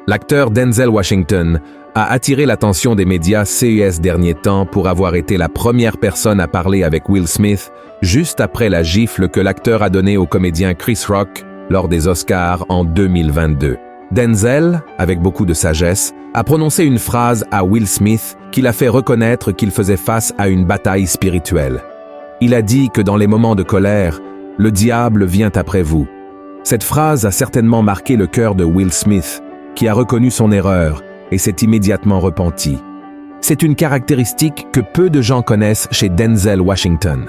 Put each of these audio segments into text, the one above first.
L'acteur Denzel Washington a attiré l'attention des médias ces derniers temps pour avoir été la première personne à parler avec Will Smith juste après la gifle que l'acteur a donnée au comédien Chris Rock lors des Oscars en 2022. Denzel, avec beaucoup de sagesse, a prononcé une phrase à Will Smith qui l'a fait reconnaître qu'il faisait face à une bataille spirituelle. Il a dit que dans les moments de colère, le diable vient après vous. Cette phrase a certainement marqué le cœur de Will Smith, qui a reconnu son erreur et s'est immédiatement repenti. C'est une caractéristique que peu de gens connaissent chez Denzel Washington.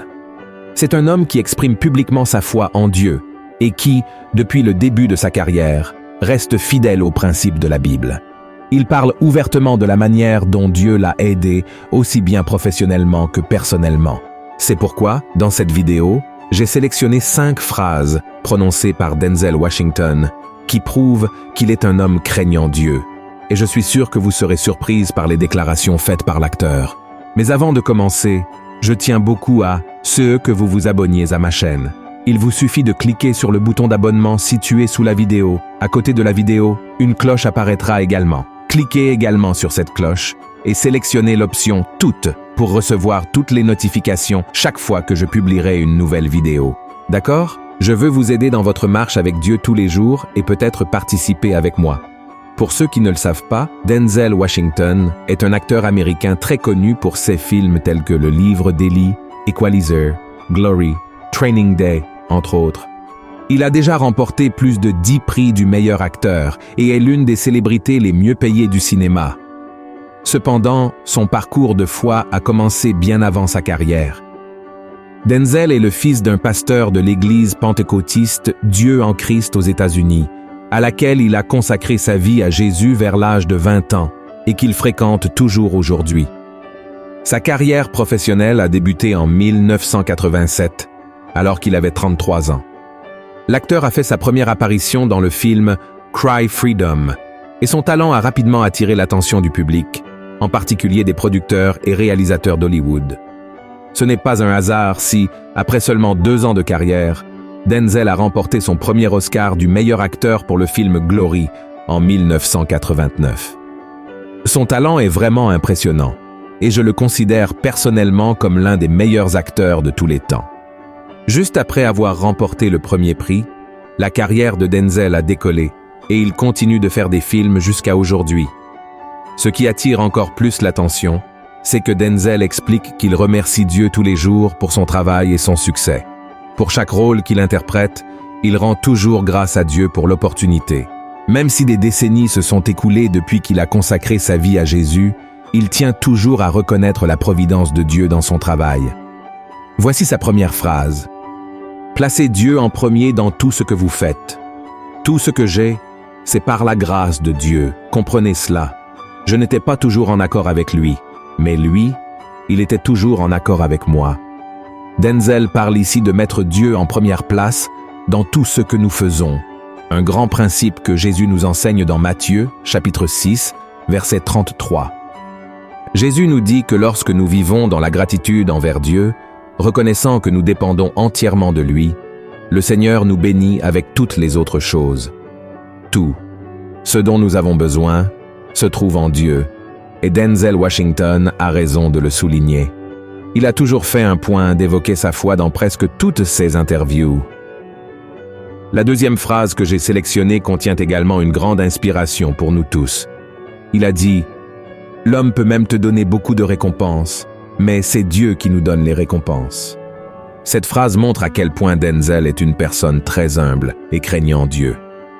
C'est un homme qui exprime publiquement sa foi en Dieu et qui, depuis le début de sa carrière, reste fidèle aux principes de la Bible. Il parle ouvertement de la manière dont Dieu l'a aidé, aussi bien professionnellement que personnellement. C'est pourquoi, dans cette vidéo, j'ai sélectionné 5 phrases prononcées par Denzel Washington qui prouvent qu'il est un homme craignant Dieu. Et je suis sûr que vous serez surprise par les déclarations faites par l'acteur. Mais avant de commencer, je tiens beaucoup à ce que vous vous abonniez à ma chaîne. Il vous suffit de cliquer sur le bouton d'abonnement situé sous la vidéo. À côté de la vidéo, une cloche apparaîtra également. Cliquez également sur cette cloche et sélectionnez l'option « Toutes » pour recevoir toutes les notifications chaque fois que je publierai une nouvelle vidéo. D'accord? Je veux vous aider dans votre marche avec Dieu tous les jours et peut-être participer avec moi. Pour ceux qui ne le savent pas, Denzel Washington est un acteur américain très connu pour ses films tels que Le Livre d'Élie, Equalizer, Glory, Training Day, entre autres. Il a déjà remporté plus de 10 prix du meilleur acteur et est l'une des célébrités les mieux payées du cinéma. Cependant, son parcours de foi a commencé bien avant sa carrière. Denzel est le fils d'un pasteur de l'église pentecôtiste Dieu en Christ aux États-Unis, à laquelle il a consacré sa vie à Jésus vers l'âge de 20 ans et qu'il fréquente toujours aujourd'hui. Sa carrière professionnelle a débuté en 1987, alors qu'il avait 33 ans. L'acteur a fait sa première apparition dans le film Cry Freedom, et son talent a rapidement attiré l'attention du public, en particulier des producteurs et réalisateurs d'Hollywood. Ce n'est pas un hasard si, après seulement 2 ans de carrière, Denzel a remporté son premier Oscar du meilleur acteur pour le film Glory en 1989. Son talent est vraiment impressionnant, et je le considère personnellement comme l'un des meilleurs acteurs de tous les temps. Juste après avoir remporté le premier prix, la carrière de Denzel a décollé et il continue de faire des films jusqu'à aujourd'hui. Ce qui attire encore plus l'attention, c'est que Denzel explique qu'il remercie Dieu tous les jours pour son travail et son succès. Pour chaque rôle qu'il interprète, il rend toujours grâce à Dieu pour l'opportunité. Même si des décennies se sont écoulées depuis qu'il a consacré sa vie à Jésus, il tient toujours à reconnaître la providence de Dieu dans son travail. Voici sa première phrase. Placez Dieu en premier dans tout ce que vous faites. Tout ce que j'ai, c'est par la grâce de Dieu. Comprenez cela. Je n'étais pas toujours en accord avec lui, mais lui, il était toujours en accord avec moi. Denzel parle ici de mettre Dieu en première place dans tout ce que nous faisons. Un grand principe que Jésus nous enseigne dans Matthieu, chapitre 6, verset 33. Jésus nous dit que lorsque nous vivons dans la gratitude envers Dieu, reconnaissant que nous dépendons entièrement de lui, le Seigneur nous bénit avec toutes les autres choses. Tout, ce dont nous avons besoin, se trouve en Dieu, et Denzel Washington a raison de le souligner. Il a toujours fait un point d'évoquer sa foi dans presque toutes ses interviews. La deuxième phrase que j'ai sélectionnée contient également une grande inspiration pour nous tous. Il a dit « L'homme peut même te donner beaucoup de récompenses, mais c'est Dieu qui nous donne les récompenses. » Cette phrase montre à quel point Denzel est une personne très humble et craignant Dieu.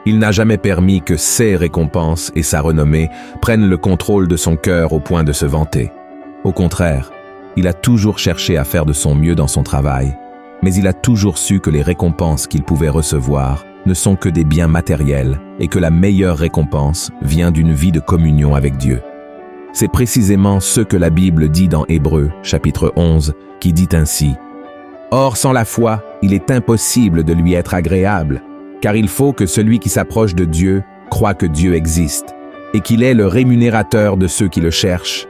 Il n'a jamais permis que ses récompenses et sa renommée prennent le contrôle de son cœur au point de se vanter. Au contraire, il a toujours cherché à faire de son mieux dans son travail, mais il a toujours su que les récompenses qu'il pouvait recevoir ne sont que des biens matériels et que la meilleure récompense vient d'une vie de communion avec Dieu. C'est précisément ce que la Bible dit dans Hébreux, chapitre 11, qui dit ainsi « Or, sans la foi, il est impossible de lui être agréable, car il faut que celui qui s'approche de Dieu croit que Dieu existe, et qu'il est le rémunérateur de ceux qui le cherchent. »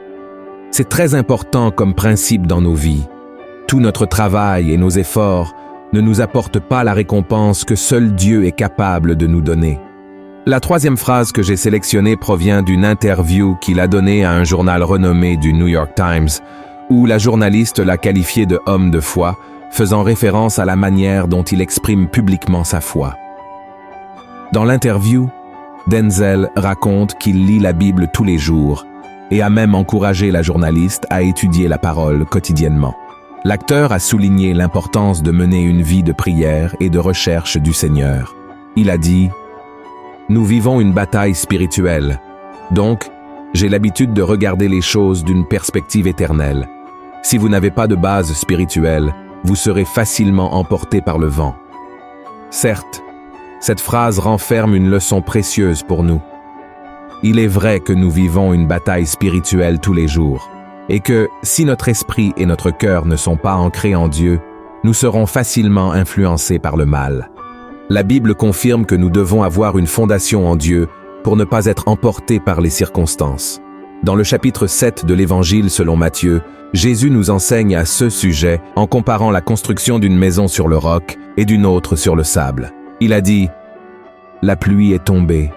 C'est très important comme principe dans nos vies. Tout notre travail et nos efforts ne nous apportent pas la récompense que seul Dieu est capable de nous donner. La troisième phrase que j'ai sélectionnée provient d'une interview qu'il a donnée à un journal renommé du New York Times, où la journaliste l'a qualifié de homme de foi, faisant référence à la manière dont il exprime publiquement sa foi. Dans l'interview, Denzel raconte qu'il lit la Bible tous les jours et a même encouragé la journaliste à étudier la parole quotidiennement. L'acteur a souligné l'importance de mener une vie de prière et de recherche du Seigneur. Il a dit « Nous vivons une bataille spirituelle, donc j'ai l'habitude de regarder les choses d'une perspective éternelle. Si vous n'avez pas de base spirituelle, vous serez facilement emporté par le vent. » Certes, cette phrase renferme une leçon précieuse pour nous. Il est vrai que nous vivons une bataille spirituelle tous les jours, et que, si notre esprit et notre cœur ne sont pas ancrés en Dieu, nous serons facilement influencés par le mal. La Bible confirme que nous devons avoir une fondation en Dieu pour ne pas être emportés par les circonstances. Dans le chapitre 7 de l'Évangile selon Matthieu, Jésus nous enseigne à ce sujet en comparant la construction d'une maison sur le roc et d'une autre sur le sable. Il a dit « La pluie est tombée,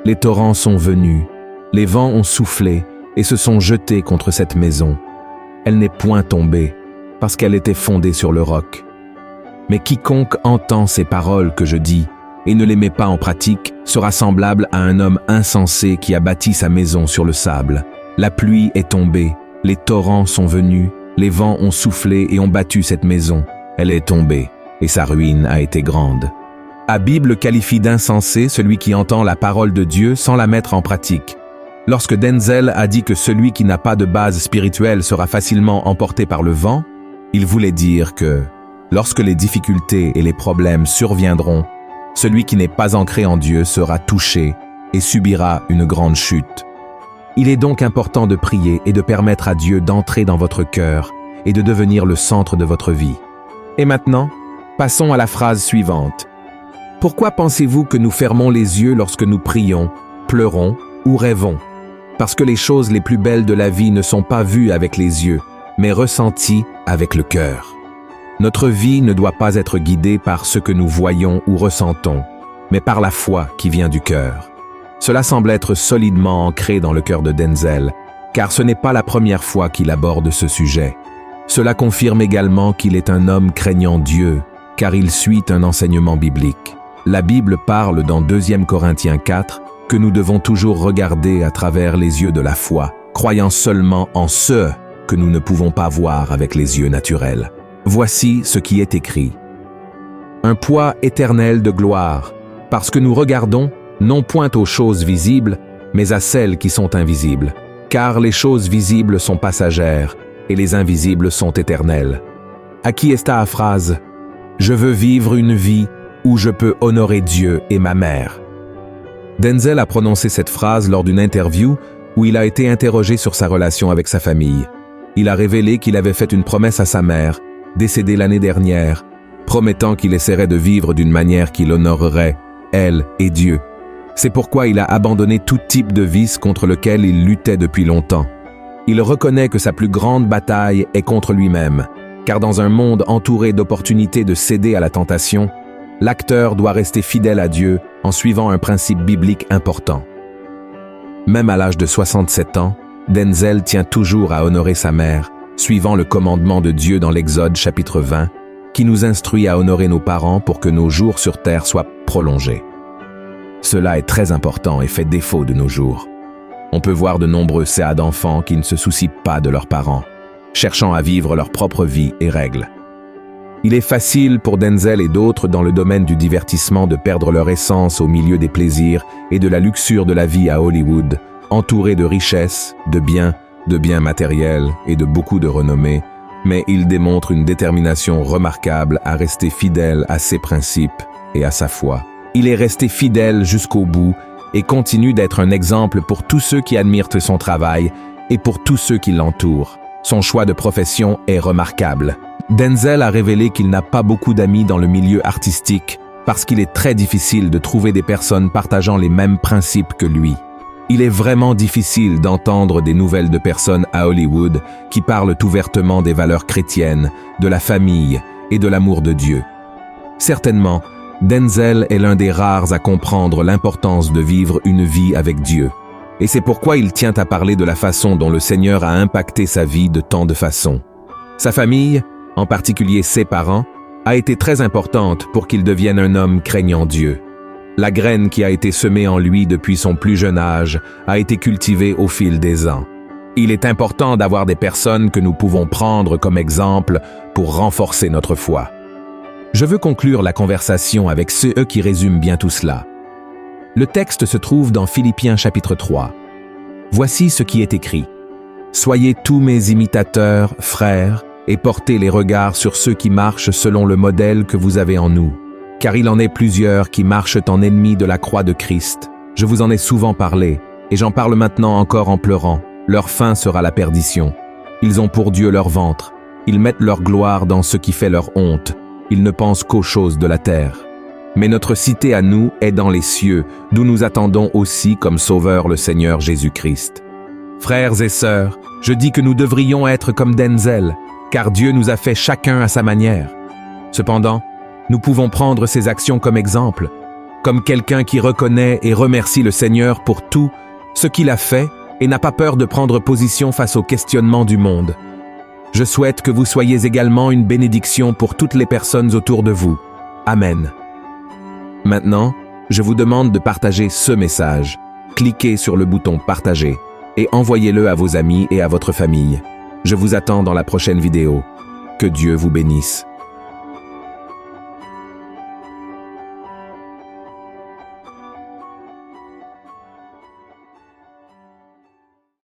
les torrents sont venus, les vents ont soufflé et se sont jetés contre cette maison. Elle n'est point tombée, parce qu'elle était fondée sur le roc. Mais quiconque entend ces paroles que je dis et ne les met pas en pratique sera semblable à un homme insensé qui a bâti sa maison sur le sable. La pluie est tombée, les torrents sont venus, les vents ont soufflé et ont battu cette maison. Elle est tombée, et sa ruine a été grande. » La Bible qualifie d'insensé celui qui entend la parole de Dieu sans la mettre en pratique. Lorsque Denzel a dit que celui qui n'a pas de base spirituelle sera facilement emporté par le vent, il voulait dire que, lorsque les difficultés et les problèmes surviendront, celui qui n'est pas ancré en Dieu sera touché et subira une grande chute. Il est donc important de prier et de permettre à Dieu d'entrer dans votre cœur et de devenir le centre de votre vie. Et maintenant, passons à la phrase suivante. Pourquoi pensez-vous que nous fermons les yeux lorsque nous prions, pleurons ou rêvons? Parce que les choses les plus belles de la vie ne sont pas vues avec les yeux, mais ressenties avec le cœur. Notre vie ne doit pas être guidée par ce que nous voyons ou ressentons, mais par la foi qui vient du cœur. Cela semble être solidement ancré dans le cœur de Denzel, car ce n'est pas la première fois qu'il aborde ce sujet. Cela confirme également qu'il est un homme craignant Dieu, car il suit un enseignement biblique. La Bible parle dans 2 Corinthiens 4 que nous devons toujours regarder à travers les yeux de la foi, croyant seulement en ce que nous ne pouvons pas voir avec les yeux naturels. Voici ce qui est écrit. Un poids éternel de gloire, parce que nous regardons non point aux choses visibles, mais à celles qui sont invisibles. Car les choses visibles sont passagères, et les invisibles sont éternelles. À qui est ta phrase? Je veux vivre une vie où je peux honorer Dieu et ma mère. Denzel a prononcé cette phrase lors d'une interview où il a été interrogé sur sa relation avec sa famille. Il a révélé qu'il avait fait une promesse à sa mère, décédée l'année dernière, promettant qu'il essaierait de vivre d'une manière qui l'honorerait, elle et Dieu. C'est pourquoi il a abandonné tout type de vice contre lequel il luttait depuis longtemps. Il reconnaît que sa plus grande bataille est contre lui-même, car dans un monde entouré d'opportunités de céder à la tentation, l'acteur doit rester fidèle à Dieu en suivant un principe biblique important. Même à l'âge de 67 ans, Denzel tient toujours à honorer sa mère, suivant le commandement de Dieu dans l'Exode chapitre 20, qui nous instruit à honorer nos parents pour que nos jours sur terre soient prolongés. Cela est très important et fait défaut de nos jours. On peut voir de nombreux cas d'enfants qui ne se soucient pas de leurs parents, cherchant à vivre leur propre vie et règles. Il est facile pour Denzel et d'autres dans le domaine du divertissement de perdre leur essence au milieu des plaisirs et de la luxure de la vie à Hollywood, entourés de richesses, de biens matériels et de beaucoup de renommée, mais il démontre une détermination remarquable à rester fidèle à ses principes et à sa foi. Il est resté fidèle jusqu'au bout et continue d'être un exemple pour tous ceux qui admirent son travail et pour tous ceux qui l'entourent. Son choix de profession est remarquable. Denzel a révélé qu'il n'a pas beaucoup d'amis dans le milieu artistique parce qu'il est très difficile de trouver des personnes partageant les mêmes principes que lui. Il est vraiment difficile d'entendre des nouvelles de personnes à Hollywood qui parlent ouvertement des valeurs chrétiennes, de la famille et de l'amour de Dieu. Certainement, Denzel est l'un des rares à comprendre l'importance de vivre une vie avec Dieu. Et c'est pourquoi il tient à parler de la façon dont le Seigneur a impacté sa vie de tant de façons. Sa famille, en particulier ses parents, a été très importante pour qu'il devienne un homme craignant Dieu. La graine qui a été semée en lui depuis son plus jeune âge a été cultivée au fil des ans. Il est important d'avoir des personnes que nous pouvons prendre comme exemple pour renforcer notre foi. Je veux conclure la conversation avec ceux qui résument bien tout cela. Le texte se trouve dans Philippiens chapitre 3. Voici ce qui est écrit. « Soyez tous mes imitateurs, frères, et portez les regards sur ceux qui marchent selon le modèle que vous avez en nous. Car il en est plusieurs qui marchent en ennemis de la croix de Christ. Je vous en ai souvent parlé, et j'en parle maintenant encore en pleurant. Leur fin sera la perdition. Ils ont pour Dieu leur ventre. Ils mettent leur gloire dans ce qui fait leur honte. Ils ne pensent qu'aux choses de la terre. Mais notre cité à nous est dans les cieux, d'où nous attendons aussi comme Sauveur le Seigneur Jésus-Christ. Frères et sœurs, je dis que nous devrions être comme Denzel, car Dieu nous a fait chacun à sa manière. Cependant, nous pouvons prendre ses actions comme exemple, comme quelqu'un qui reconnaît et remercie le Seigneur pour tout ce qu'il a fait et n'a pas peur de prendre position face aux questionnements du monde. Je souhaite que vous soyez également une bénédiction pour toutes les personnes autour de vous. Amen. Maintenant, je vous demande de partager ce message. Cliquez sur le bouton « Partager » et envoyez-le à vos amis et à votre famille. Je vous attends dans la prochaine vidéo. Que Dieu vous bénisse.